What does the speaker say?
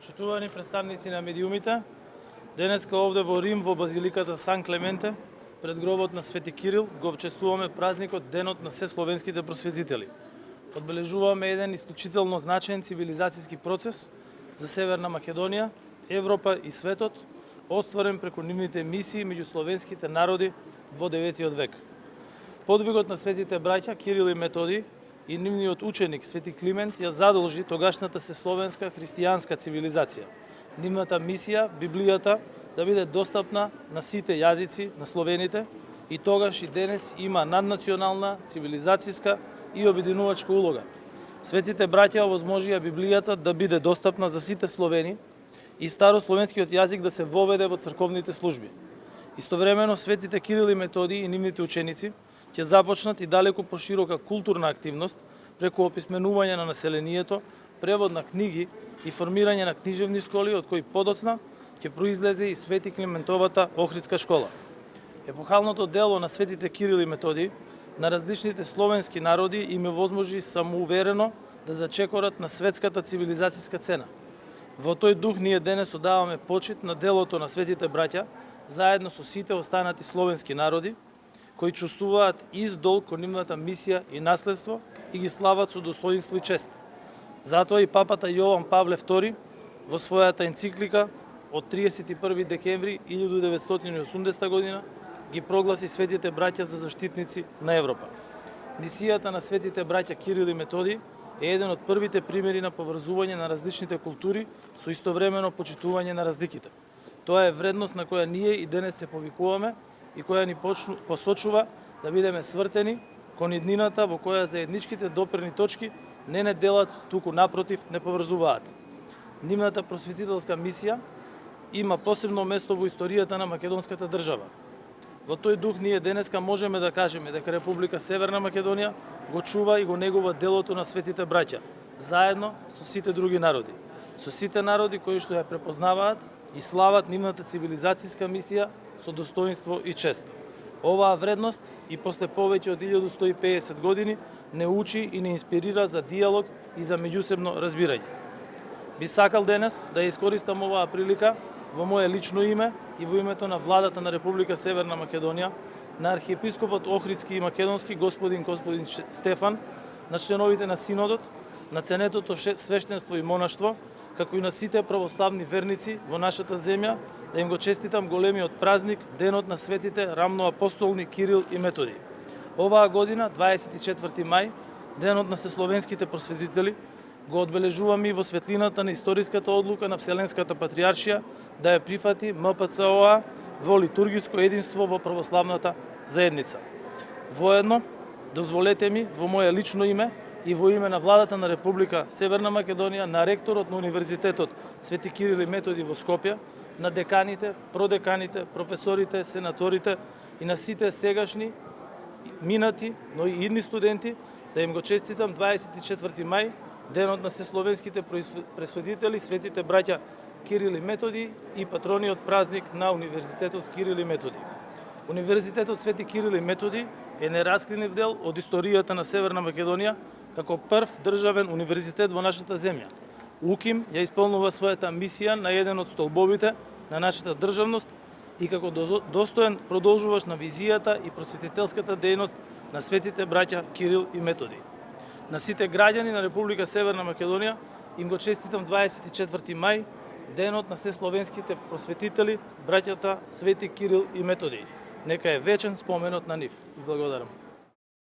Почитувани представници на медиумите, денеска овде во Рим, во базиликата Сан Клементе, пред гробот на Свети Кирил, го чествуваме празникот Денот на се словенските просветители. Одбележуваме еден исклучително значаен цивилизацијски процес за Северна Македонија, Европа и светот, остварен преку нивните мисии меѓу словенските народи во 9 век. Подвигот на светите браќа Кирил и Методи и нивниот ученик Свети Климент ја задолжи тогашната се словенска христијанска цивилизација. Нивната мисија, Библијата, да биде достапна на сите јазици на словените и тогаш и денес има наднационална, цивилизацијска и обединувачка улога. Светите браќа овозможија Библијата да биде достапна за сите словени и старословенскиот јазик да се воведе во црковните служби. Истовремено светите Кирил и Методи и нивните ученици ќе започнат и далеку поширока културна активност преку описменување на населението, превод на книги и формирање на книжевни школи, од кои подоцна ќе произлезе и Свети Климентовата Охридска школа. Епохалното дело на светите Кирил и Методи на различните словенски народи им овозможи самоуверено да зачекорат на светската цивилизацијска цена. Во тој дух ние денес одаваме почит на делото на светите браќа, заедно со сите останати словенски народи, кои чувствуваат издол кон нивната мисија и наследство и ги слават со достоинство и чест. Затоа и папата Јован Павле II во својата енциклика од 31 декември 1980 година ги прогласи светите браќа за заштитници на Европа. Мисијата на светите браќа Кирил и Методи е еден од првите примери на поврзување на различните култури со истовремено почитување на разликите. Тоа е вредност на која ние и денес се повикуваме и која ни посочува да бидеме свртени кон иднината во која заедничките допирни точки не делат, туку напротив не поврзуваат. Нивната просветителска мисија има посебно место во историјата на македонската држава. Во тој дух ние денеска можеме да кажеме дека Република Северна Македонија го чува и го негува делото на светите браќа, заедно со сите други народи. Со сите народи кои што ја препознаваат и слават нивната цивилизацијска мисија со достоинство и чест. Оваа вредност и после повеќе од 1150 години не учи и не инспирира за диалог и за меѓусебно разбирање. Би сакал денес да ја искористам оваа прилика во моје лично име и во името на владата на Република Северна Македонија, на архиепископот Охридски и Македонски господин Стефан, на членовите на Синодот, на ценетото свештенство и монаштво, како и на сите православни верници во нашата земја, да им го честитам големиот празник, Денот на светите рамноапостолни Кирил и Методи. Оваа година, 24 мај, Денот на сесловенските просветители, го одбележуваме и во светлината на историската одлука на Вселенската патриаршија да ја прифати МПЦОА во литургиско единство во православната заедница. Воедно, дозволете ми во моје лично име и во име на владата на Република Северна Македонија, на ректорот на Универзитетот Свети Кирил и Методи во Скопје, на деканите, продеканите, професорите, сенаторите и на сите сегашни, минати, но и идни студенти, да им го честитам 24 мај, Денот на сесловенските просветители, светите браќа Кирил и Методи и патрониот празник на Универзитетот Кирил и Методи. Универзитетот Свети Кирил и Методи е нераскинив дел од историјата на Северна Македонија како прв државен универзитет во нашата земја. УКИМ ја исполнува својата мисија на еден од столбовите на нашата државност и како достоен продолжуваш на визијата и просветителската дејност на светите браќа Кирил и Методи. На сите граѓани на Република Северна Македонија им го честитам 24 мај, Денот на се словенските просветители, браќата Свети Кирил и Методи. Нека е вечен споменот на нив. Благодарам.